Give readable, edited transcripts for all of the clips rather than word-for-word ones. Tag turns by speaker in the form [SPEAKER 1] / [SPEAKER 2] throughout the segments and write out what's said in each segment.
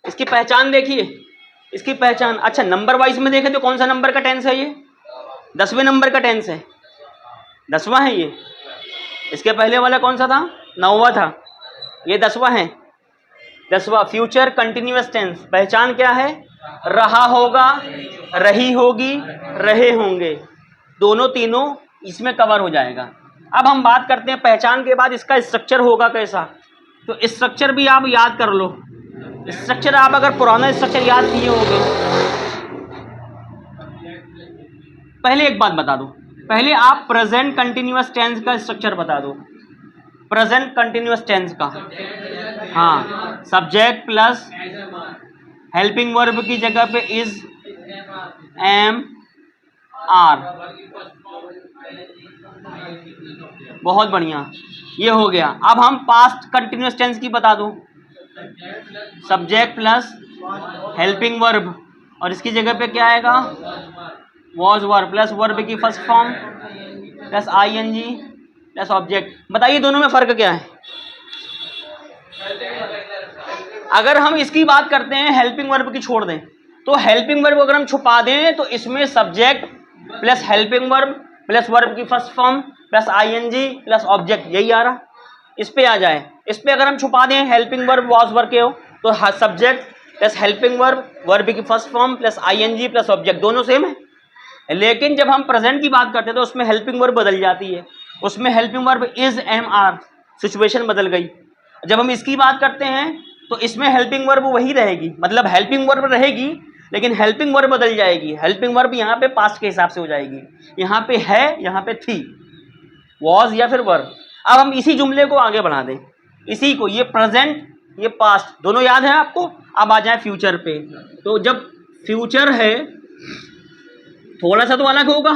[SPEAKER 1] इसकी पहचान देखिए, इसकी पहचान। अच्छा, नंबर वाइज में देखें तो कौन सा नंबर का टेंस है ये? 10वें नंबर का टेंस है, 10वां है ये। इसके पहले वाला कौन सा था? 9वां था, ये 10वां है, 10वां। फ्यूचर कंटिन्यूअस टेंस, पहचान क्या है? रहा होगा, रही होगी, रहे होंगे, दोनों तीनों इसमें कवर हो जाएगा। अब हम बात करते हैं पहचान के बाद इसका स्ट्रक्चर होगा कैसा। तो स्ट्रक्चर भी आप याद कर लो। स्ट्रक्चर आप अगर पुराना स्ट्रक्चर याद किए होंगे, पहले एक बात बता दो, पहले आप प्रेजेंट कंटिन्यूअस टेंस का स्ट्रक्चर बता दो। प्रेजेंट कंटिन्यूअस टेंस का, हाँ, सब्जेक्ट प्लस हेल्पिंग वर्ब की जगह पे इज, एम, आर। बहुत बढ़िया, ये हो गया। अब हम पास्ट कंटिन्यूअस टेंस की बता दो। सब्जेक्ट प्लस हेल्पिंग वर्ब, और इसकी जगह पे क्या आएगा? वॉज वर्ब प्लस वर्ब की first form plus ING plus object. बताइए दोनों में फर्क क्या है? अगर हम इसकी बात करते हैं, हेल्पिंग वर्ब की छोड़ दें, तो हेल्पिंग वर्ब अगर हम छुपा दें तो इसमें subject plus helping verb plus verb की first form plus ING plus object, यही आ रहा। इस पे आ जाए, इस पे अगर हम छुपा दें हेल्पिंग वर्ब वॉज वर्ब के हो तो subject plus helping verb verb की first form plus ING plus object, दोनों सेम है। लेकिन जब हम प्रेजेंट की बात करते हैं तो उसमें हेल्पिंग वर्ब बदल जाती है, उसमें helping verb is, am, are, situation बदल गई। जब हम इसकी बात करते हैं तो इसमें हेल्पिंग वर्ब वही रहेगी, मतलब हेल्पिंग वर्ब रहेगी लेकिन हेल्पिंग वर्ब बदल जाएगी। हेल्पिंग वर्ब यहाँ पे पास्ट के हिसाब से हो जाएगी, यहाँ पे है, यहाँ पे थी, वॉज या फिर वर्ब। अब हम इसी जुमले को आगे बढ़ा दें, इसी को, ये प्रेजेंट ये पास्ट दोनों याद है आपको। अब आ जाए फ्यूचर पे, तो जब फ्यूचर है थोड़ा सा तो अलग होगा।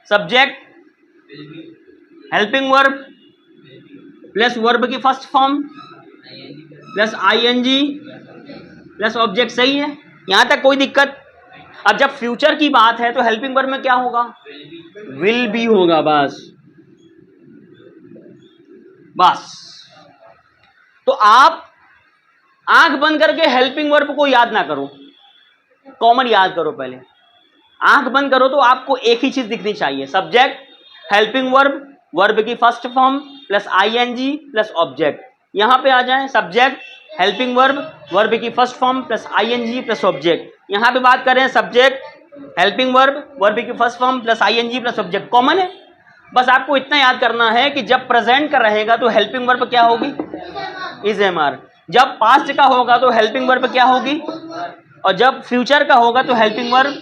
[SPEAKER 1] Subject helping verb plus verb की first form plus ING plus object, सही है, यहां तक कोई दिक्कत? अब जब फ्यूचर की बात है तो हेल्पिंग वर्ब में क्या होगा? विल बी होगा, बस बस। तो आप आंख बंद करके हेल्पिंग वर्ब को याद ना करो, कॉमन याद करो। पहले आंख बंद करो तो आपको एक ही चीज दिखनी चाहिए, सब्जेक्ट हेल्पिंग वर्ब वर्ब की first form plus ING plus object. यहां पे आ जाए, सब्जेक्ट हेल्पिंग वर्ब वर्ब की first form plus ING plus object. यहां पे बात करें सब्जेक्ट हेल्पिंग वर्ब वर्ब की first form plus ING plus object, common है। बस आपको इतना याद करना है कि जब प्रेजेंट का रहेगा तो हेल्पिंग वर्ब क्या होगी? Is, am, are. जब पास्ट का होगा तो हेल्पिंग वर्ब क्या होगी? और जब फ्यूचर का होगा तो हेल्पिंग वर्ब,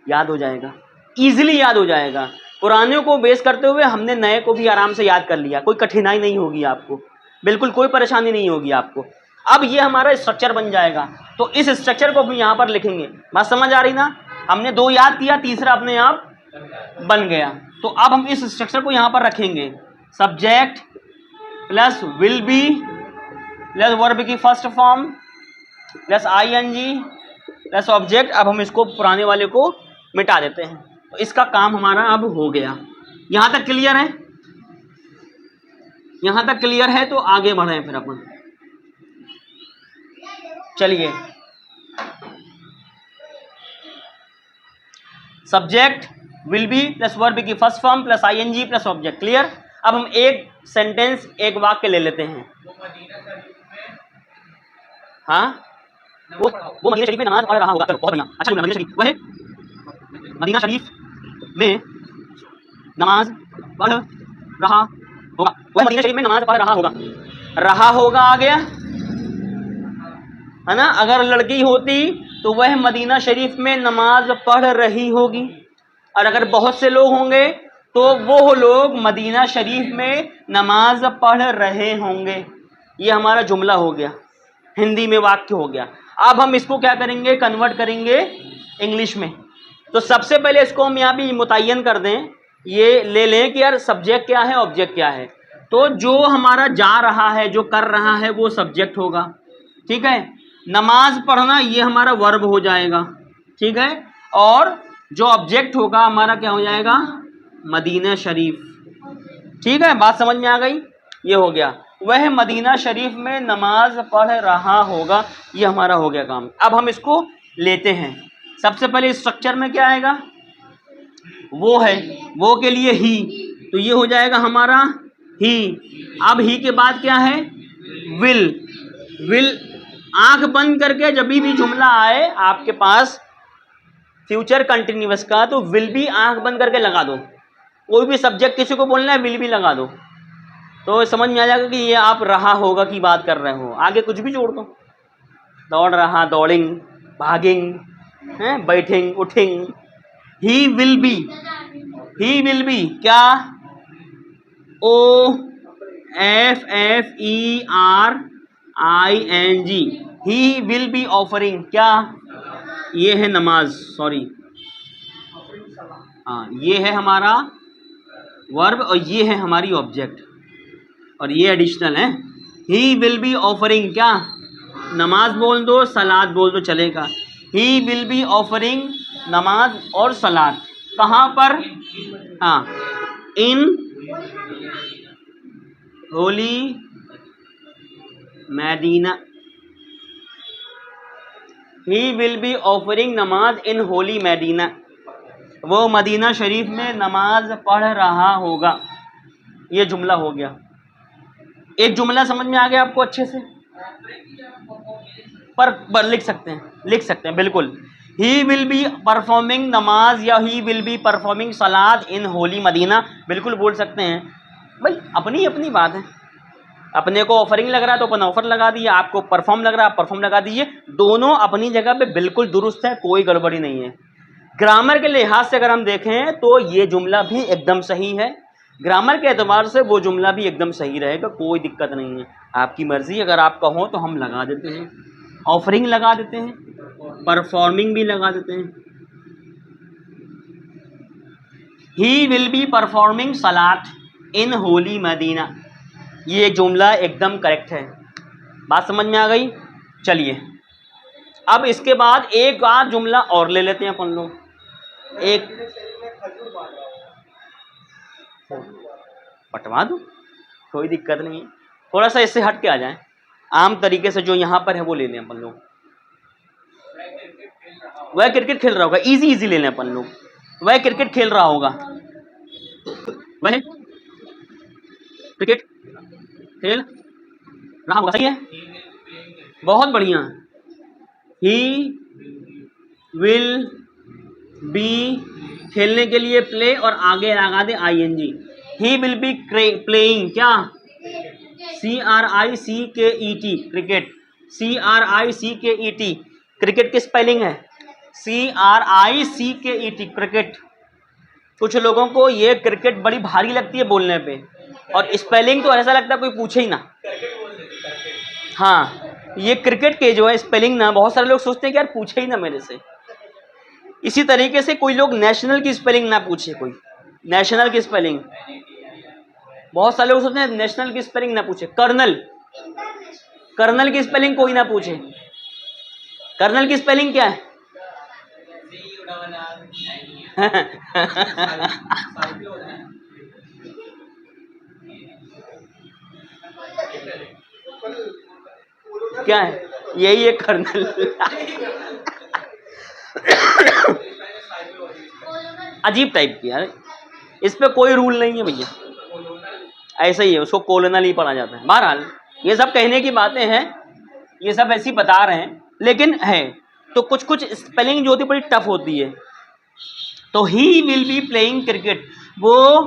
[SPEAKER 1] याद हो जाएगा, इजीली याद हो जाएगा। पुराने को बेस करते हुए हमने नए को भी आराम से याद कर लिया, कोई कठिनाई नहीं होगी आपको, बिल्कुल कोई परेशानी नहीं होगी आपको। अब ये हमारा स्ट्रक्चर बन जाएगा, तो इस स्ट्रक्चर को भी यहाँ पर लिखेंगे। बात समझ आ रही ना? हमने दो याद किया, तीसरा अपने आप बन गया। तो अब हम इस स्ट्रक्चर को यहाँ पर रखेंगे, subject plus will be plus verb की first form plus ING plus object. अब हम इसको पुराने वाले को मिटा देते हैं, तो इसका काम हमारा अब हो गया। यहां तक क्लियर है? यहां तक क्लियर है तो आगे बढ़े फिर अपन। चलिए, subject will be plus verb की first form plus ING plus object, clear. अब हम एक सेंटेंस एक वाक्य ले लेते हैं। हाँ, वो मदीना शरीफ में नमाज पढ़ रहा होगा। बहुत बढ़िया, अच्छा, मदीना शरीफ वह मदीना शरीफ में नमाज पढ़ रहा होगा, वह मदीना शरीफ में नमाज पढ़ रहा होगा। रहा होगा आ गया है ना। अगर लड़की होती तो वह मदीना शरीफ में नमाज पढ़ रही होगी, और अगर बहुत से लोग होंगे तो वो लोग मदीना शरीफ में नमाज पढ़ रहे होंगे। ये हमारा जुमला हो गया, हिंदी में वाक्य हो गया। अब हम इसको क्या करेंगे? कन्वर्ट करेंगे इंग्लिश में। तो सबसे पहले इसको हम यहाँ भी मुतय्यन कर दें, ये ले लें कि यार सब्जेक्ट क्या है, ऑब्जेक्ट क्या है। तो जो हमारा जा रहा है, जो कर रहा है, वो सब्जेक्ट होगा, ठीक है। नमाज पढ़ना ये हमारा वर्ब हो जाएगा, ठीक है। और जो ऑब्जेक्ट होगा हमारा क्या हो जाएगा? मदीना शरीफ, ठीक है। बात समझ में आ गई? ये हो गया। वह मदीना शरीफ में नमाज पढ़ रहा होगा, ये हमारा हो गया काम। अब हम इसको लेते हैं। सबसे पहले स्ट्रक्चर में क्या आएगा, वो है, वो के लिए ही, तो ये हो जाएगा हमारा ही। अब ही के बाद क्या है, विल। विल आंख बंद करके जब भी जुमला आए आपके पास फ्यूचर कंटिन्यूअस का, तो विल भी आंख बंद करके लगा दो। कोई भी सब्जेक्ट किसी को बोलना है, विल भी लगा दो, तो समझ में आ जाएगा कि ये आप रहा होगा की बात कर रहे हो। आगे कुछ भी जोड़ दो, दौड़ रहा, दौड़िंग, भागिंग, बैठिंग, उठिंग। He will be, he will be क्या, OFFERING, he will be offering क्या, ये है नमाज, सॉरी, हाँ ये है हमारा वर्ब और ये है हमारी ऑब्जेक्ट, और ये एडिशनल है। ही विल बी ऑफरिंग क्या, नमाज बोल दो, सलाद बोल दो चलेगा। ही विल बी ऑफरिंग नमाज और सलाद, कहाँ पर, हाँ, in holy Medina. He will be offering namaz in holy Medina, वो मदीना शरीफ में नमाज पढ़ रहा होगा। ये जुमला हो गया। एक जुमला समझ में आ गया आपको अच्छे से, पर लिख सकते हैं, लिख सकते हैं बिल्कुल। ही विल बी परफॉर्मिंग नमाज या he will be performing salat in holy Madina, बिल्कुल बोल सकते हैं भाई, अपनी अपनी बात है। अपने को ऑफरिंग लग रहा है तो अपन ऑफर लगा दिए, आपको परफॉर्म लग रहा है आप परफॉर्म लगा दीजिए, दोनों अपनी जगह पे बिल्कुल दुरुस्त है, कोई गड़बड़ी नहीं है। ग्रामर के लिहाज से अगर हम देखें तो ये जुमला भी एकदम सही है, ग्रामर के एतबार से वो जुमला भी एकदम सही रहेगा, कोई दिक्कत नहीं है। आपकी मर्जी, अगर आप कहो तो हम लगा देते हैं, ऑफरिंग लगा देते हैं, परफॉर्मिंग भी लगा देते हैं। ही will be performing Salat in holy Medina, ये जुमला एकदम करेक्ट है। बात समझ में आ गई। चलिए अब इसके बाद एक आध जुमला और ले लेते हैं अपन लोग। एक पटवा दो, कोई दिक्कत नहीं है, थोड़ा सा इससे हट के आ जाएं, आम तरीके से जो यहाँ पर है वो ले लें अपन लोग। वह क्रिकेट खेल रहा होगा, इजी इजी ले लें अपन लोग। वह क्रिकेट खेल रहा होगा, वह क्रिकेट खेल रहा होगा, सही है, बहुत बढ़िया। ही विल बी, खेलने के लिए प्ले और आगे लगा दे ING। He will be playing क्या, CRICKET, क्रिकेट, CRICKET, क्रिकेट की स्पेलिंग है CRICKET, क्रिकेट। कुछ लोगों को ये क्रिकेट बड़ी भारी लगती है बोलने पे, और स्पेलिंग तो ऐसा लगता है कोई पूछे ही ना। हाँ, ये क्रिकेट के जो है स्पेलिंग ना, बहुत सारे लोग सोचते हैं कि यार पूछे ही ना मेरे से। इसी तरीके से कोई लोग नेशनल की स्पेलिंग ना पूछे, कोई नेशनल की स्पेलिंग, बहुत सारे लोग सोचते हैं नेशनल की स्पेलिंग ना पूछे। कर्नल, कर्नल की स्पेलिंग कोई ना पूछे। कर्नल की स्पेलिंग क्या है? क्या है? यही है कर्नल। अजीब टाइप की यार, इस पे कोई रूल नहीं है भैया, ऐसा ही है, उसको कोलोनल ही पढ़ा जाता है। बहरहाल ये सब कहने की बातें हैं, ये सब ऐसी बता रहे हैं, लेकिन है तो कुछ कुछ स्पेलिंग जो होती है बड़ी टफ होती है। तो ही विल बी प्लेइंग क्रिकेट, वो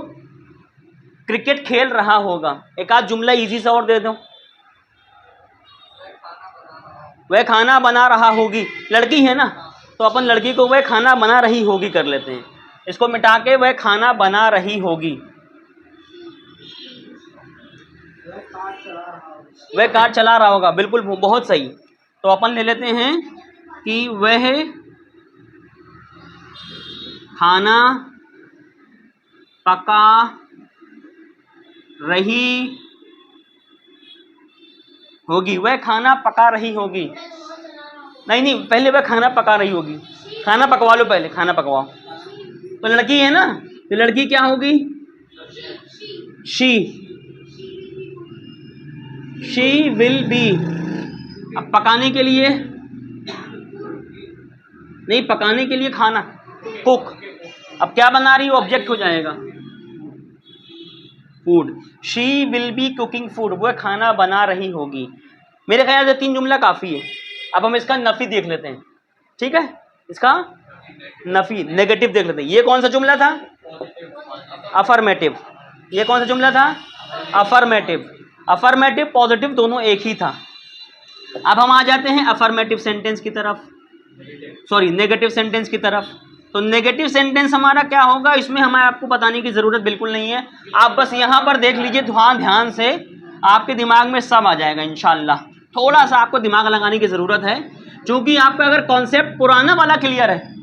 [SPEAKER 1] क्रिकेट खेल रहा होगा। एक आध जुमला इजी सा और दे दो। वह खाना बना रहा होगी, लड़की है ना तो अपन लड़की को वह खाना बना रही होगी कर लेते हैं, इसको मिटा के वह खाना बना रही होगी। वह कार चला रहा होगा, बिल्कुल बहुत सही। तो अपन ले लेते हैं कि वह खाना पका रही होगी। वह खाना पका रही होगी, नहीं नहीं, पहले वह खाना पका रही होगी। खाना पकवा लो पहले, खाना पकवाओ। तो लड़की है ना, तो लड़की क्या होगी? शी। शी विल बी, अब पकाने के लिए नहीं, पकाने के लिए खाना, कुक। अब क्या बना रही हो, ऑब्जेक्ट हो जाएगा food. She will be cooking food, वह खाना बना रही होगी। मेरे ख्याल से 3 जुमला काफ़ी है। अब हम इसका नफी देख लेते हैं, ठीक है, इसका नफी नेगेटिव देख लेते हैं। ये कौन सा जुमला था, अफर्मेटिव। ये कौन सा जुमला था, अफर्मेटिव। अफर्मेटिव पॉजिटिव दोनों एक ही था। अब हम आ जाते हैं अफर्मेटिव सेंटेंस की तरफ, सॉरी नेगेटिव सेंटेंस की तरफ। तो नेगेटिव सेंटेंस हमारा क्या होगा, इसमें हमें आपको बताने की ज़रूरत बिल्कुल नहीं है। आप बस यहाँ पर देख लीजिए, ध्यान से, आपके दिमाग में सब आ जाएगा इंशाल्लाह। थोड़ा सा आपको दिमाग लगाने की ज़रूरत है, क्योंकि आपका अगर कॉन्सेप्ट पुराना वाला क्लियर है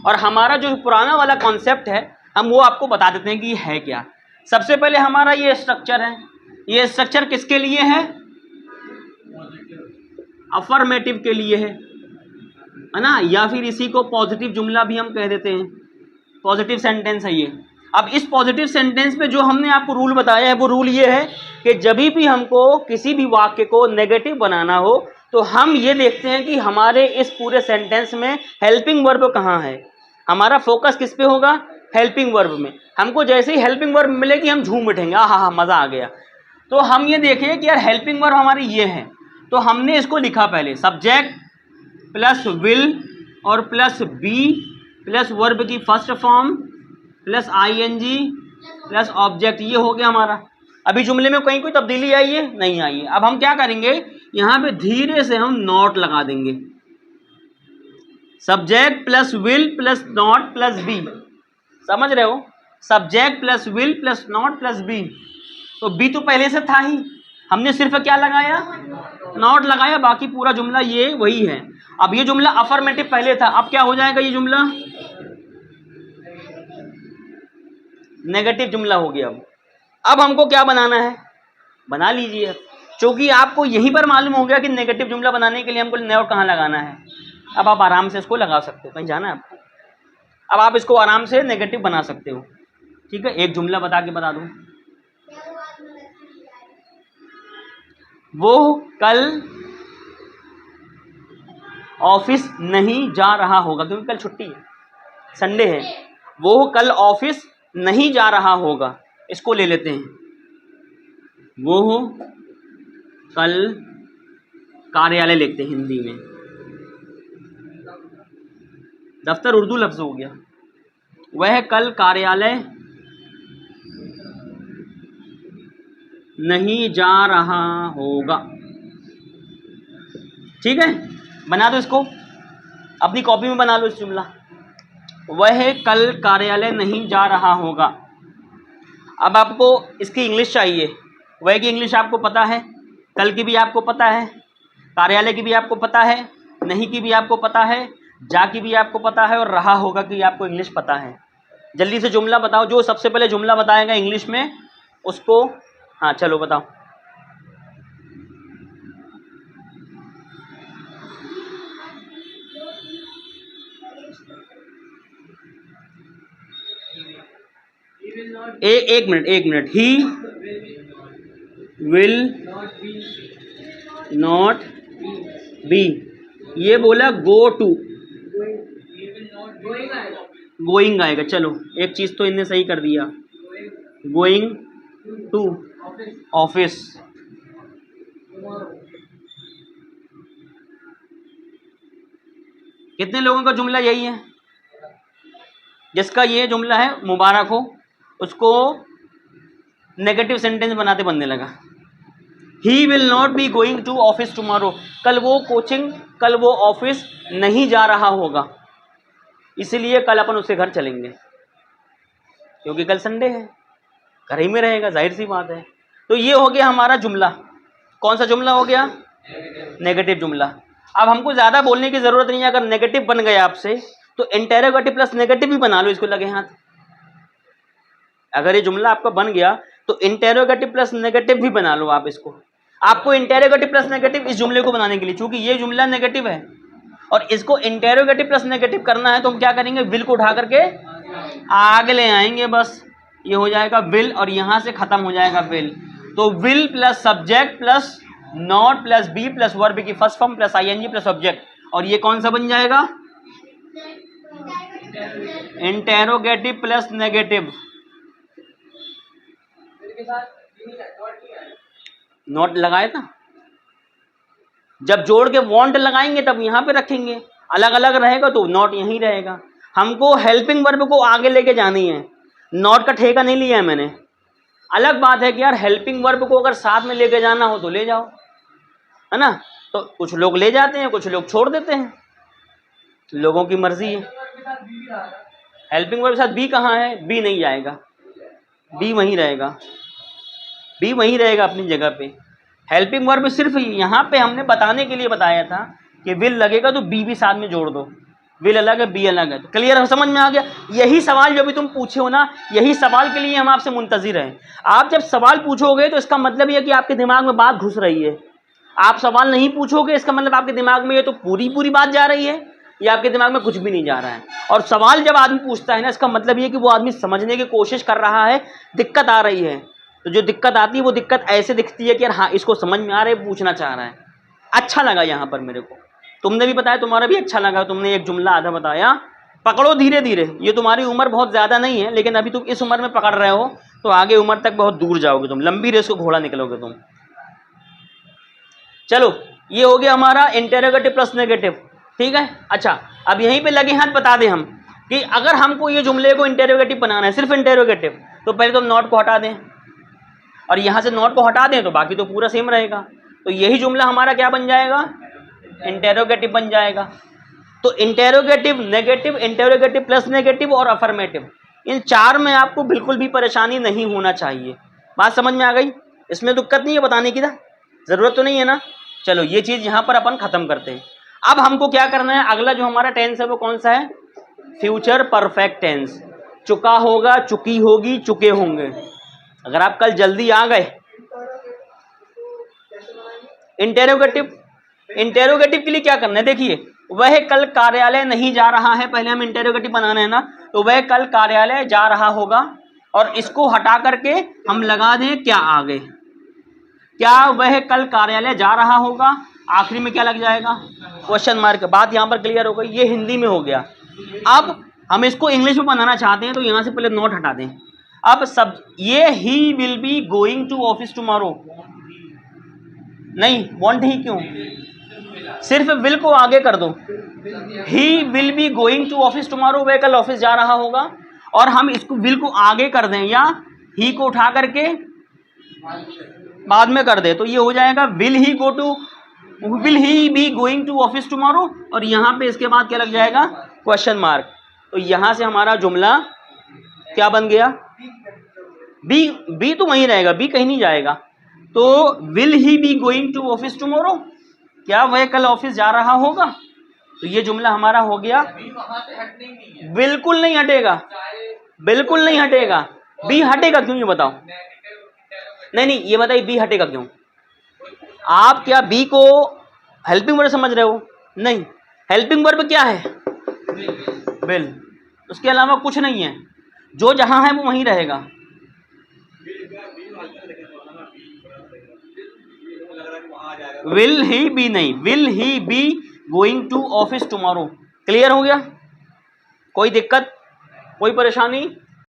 [SPEAKER 1] और हमारा जो पुराना वाला कॉन्सेप्ट है, हम वो आपको बता देते हैं कि ये है क्या। सबसे पहले हमारा ये स्ट्रक्चर है। ये स्ट्रक्चर किसके लिए है, अफर्मेटिव के लिए है ना, या फिर इसी को पॉजिटिव जुमला भी हम कह देते हैं, पॉजिटिव सेंटेंस है ये। अब इस पॉजिटिव सेंटेंस पे जो हमने आपको रूल बताया है, वो रूल ये है कि जब भी हमको किसी भी वाक्य को नेगेटिव बनाना हो, तो हम ये देखते हैं कि हमारे इस पूरे सेंटेंस में हेल्पिंग वर्ब कहाँ है। हमारा फोकस किस पे होगा, हेल्पिंग वर्ब में। हमको जैसे ही हेल्पिंग वर्ब मिलेगी हम झूम उठेंगे, हाँ मज़ा आ गया। तो हम ये देखें कि यार हेल्पिंग वर्ब हमारी ये है, तो हमने इसको लिखा पहले सब्जेक्ट प्लस विल और प्लस बी प्लस वर्ब की first form plus ING plus object, ये हो गया हमारा। अभी जुमले में कहीं कोई तब्दीली आई है, नहीं आई है। अब हम क्या करेंगे, यहाँ पे धीरे से हम नॉट लगा देंगे, subject plus will plus not plus be, समझ रहे हो, subject plus will plus not plus be. तो बी तो पहले से था ही, हमने सिर्फ क्या लगाया, नॉट लगाया, बाकी पूरा जुमला ये वही है। अब ये जुमला अफर्मेटिव पहले था, अब क्या हो जाएगा, ये जुमला नेगेटिव जुमला हो गया। अब हमको क्या बनाना है, बना लीजिए। क्योंकि आपको यहीं पर मालूम हो गया कि नेगेटिव जुमला बनाने के लिए हमको नोट कहाँ लगाना है। अब आप आराम से इसको लगा सकते हो, कहीं जाना है आपको, अब आप इसको आराम से नेगेटिव बना सकते हो, ठीक है। एक जुमला बता के बता दूं, वो कल ऑफिस नहीं जा रहा होगा, क्योंकि कल छुट्टी है, संडे है। वो कल ऑफिस नहीं जा रहा होगा, इसको ले लेते हैं, वो कल कार्यालय लिखते हैं हिंदी में, दफ्तर उर्दू लफ्ज हो गया। वह कल कार्यालय नहीं जा रहा होगा, ठीक है। बना दो इसको, अपनी कॉपी में बना लो इस जुमला, वह कल कार्यालय नहीं जा रहा होगा। अब आपको इसकी इंग्लिश चाहिए, वह की इंग्लिश आपको पता है, कल की भी आपको पता है, कार्यालय की भी आपको पता है, नहीं की भी आपको पता है, जा की भी आपको पता है, और रहा होगा कि आपको इंग्लिश पता है। जल्दी से जुमला बताओ, जो सबसे पहले जुमला बताएगा इंग्लिश में उसको, हाँ चलो बताओ। एक minute, he will not B, ये बोला गो टू, गोइंग आएगा। चलो एक चीज तो इनने सही कर दिया, गोइंग टू ऑफिस। कितने लोगों का जुमला यही है, जिसका ये जुमला है मुबारक हो, उसको नेगेटिव सेंटेंस बनाते बनने लगा। He will not be going to office tomorrow, कल वो ऑफिस नहीं जा रहा होगा, इसीलिए कल अपन उसके घर चलेंगे, क्योंकि कल संडे है, घर ही में रहेगा, जाहिर सी बात है। तो ये हो गया हमारा जुमला, कौन सा जुमला हो गया, नेगेटिव जुमला। अब हमको ज़्यादा बोलने की ज़रूरत नहीं है, अगर नेगेटिव बन गया आपसे तो इंटेरोगेटिव प्लस नेगेटिव भी बना लो, इसको लगे हाथ। अगर ये जुमला आपका बन गया तो इंटेरोगेटिव प्लस नेगेटिव भी बना लो आप इसको। आपको इंटेरोगेटिव प्लस नेगेटिव इस जुमले को बनाने के लिए, चूंकि ये जुमला नेगेटिव है और इसको इंटेरोगेटिव प्लस नेगेटिव करना है, तो हम क्या करेंगे, विल को उठा करके आगे ले आएंगे, बस ये हो जाएगा विल और यहाँ से खत्म हो जाएगा विल। तो will plus subject plus not plus be plus verb की first form plus ING plus object, और ये कौन सा बन जाएगा? Interrogative plus negative. नॉट लगाए था, जब जोड़ के वांट लगाएंगे तब यहां पे रखेंगे, अलग अलग रहेगा तो नॉट यहीं रहेगा। हमको हेल्पिंग वर्ब को आगे लेके जानी है, नॉट का ठेका नहीं लिया है मैंने। अलग बात है कि यार हेल्पिंग वर्ब को अगर साथ में लेके जाना हो तो ले जाओ, है ना, तो कुछ लोग ले जाते हैं, कुछ लोग छोड़ देते हैं, लोगों की मर्जी है। हेल्पिंग वर्ब के साथ बी कहाँ है? बी नहीं जाएगा, बी वहीं रहेगा, बी वहीं रहेगा अपनी जगह पे। हेल्पिंग वर्ब सिर्फ यहाँ पे हमने बताने के लिए बताया था कि विल लगेगा तो बी भी साथ में जोड़ दो, विल अलग है बी अलग है। तो क्लियर है, समझ में आ गया? यही सवाल जो भी तुम पूछे हो ना, यही सवाल के लिए हम आपसे मुंतजिर हैं। आप जब सवाल पूछोगे तो इसका मतलब ये कि आपके दिमाग में बात घुस रही है। आप सवाल नहीं पूछोगे इसका मतलब आपके दिमाग में ये तो पूरी पूरी बात जा रही है, या आपके दिमाग में कुछ भी नहीं जा रहा है। और सवाल जब आदमी पूछता है ना, इसका मतलब ये कि वो आदमी समझने की कोशिश कर रहा है, दिक्कत आ रही है। तो जो दिक्कत आती है वो दिक्कत ऐसे दिखती है कि यार हाँ इसको समझ में आ रहा है, पूछना चाह रहा है। अच्छा लगा यहाँ पर मेरे को, तुमने भी बताया, तुम्हारा भी अच्छा लगा, तुमने एक जुमला आधा बताया। पकड़ो धीरे धीरे, ये तुम्हारी उम्र बहुत ज़्यादा नहीं है, लेकिन अभी तुम इस उम्र में पकड़ रहे हो तो आगे उम्र तक बहुत दूर जाओगे तुम, लंबी रेस को घोड़ा निकलोगे तुम। चलो ये हो गया हमारा इंटेरोगेटिव प्लस नेगेटिव, ठीक है। अच्छा अब यहीं पे लगे हाथ बता दें हम कि अगर हमको ये जुमले को इंटेरोगेटिव बनाना है, सिर्फ इंटेरोगेटिव, तो पहले तो हम नॉट को हटा दें, और यहाँ से नॉट को हटा दें तो बाकी तो पूरा सेम रहेगा। तो यही जुमला हमारा क्या बन जाएगा? इंटेरोगेटिव बन जाएगा। तो interrogative, negative, interrogative plus negative और अफर्मेटिव, इन चार में आपको बिल्कुल भी परेशानी नहीं होना चाहिए। बात समझ में आ गई? इसमें दिक्कत नहीं है बताने की ना, ज़रूरत तो नहीं है ना। चलो ये चीज़ यहाँ पर अपन ख़त्म करते हैं। अब हमको क्या करना है, अगला जो हमारा टेंस है वो कौन सा है? Future perfect tense. चुका होगा, चुकी होगी, चुके होंगे। अगर आप कल जल्दी आ गए, इंटेरोगेटिव, इंटेरोगेटिव के लिए क्या करना है, देखिए वह कल कार्यालय नहीं जा रहा है, पहले हम इंटेरोगेटिव बनाना है ना, तो वह कल कार्यालय जा रहा होगा, और इसको हटा करके हम लगा दें क्या आगे, क्या वह कल कार्यालय जा रहा होगा, आखिरी में क्या लग जाएगा? Question mark. बात यहाँ पर क्लियर हो गई, ये हिंदी में हो गया। अब हम इसको इंग्लिश में बनाना चाहते हैं तो यहाँ से पहले नोट हटा दें। अब सब ये he will be going to office tomorrow, नहीं वॉन्ट ही क्यों, सिर्फ विल को आगे कर दो। He will be going to office tomorrow, वह कल ऑफिस जा रहा होगा, और हम इसको विल को आगे कर दें या ही को उठा करके बाद में कर दे, तो ये हो जाएगा will he go to, will he be going to office tomorrow, और यहाँ पे इसके बाद क्या लग जाएगा? Question mark. तो यहाँ से हमारा जुमला क्या बन गया? बी, बी तो वहीं रहेगा, बी कहीं नहीं जाएगा। तो will he be going to office tomorrow, क्या वह कल ऑफिस जा रहा होगा, तो ये जुमला हमारा हो गया। बिल्कुल नहीं हटेगा, बिल्कुल नहीं हटेगा। बी हटेगा क्यों, ये बताओ? नहीं नहीं ये बताइए बी हटेगा क्यों? आप क्या बी को हेल्पिंग वर्ब समझ रहे हो? नहीं, हेल्पिंग वर्ब क्या है? विल, उसके अलावा कुछ नहीं है, जो जहां है वो वहीं रहेगा। विल ही बी नहीं, will he be going to office tomorrow. Clear हो गया? कोई दिक्कत, कोई परेशानी?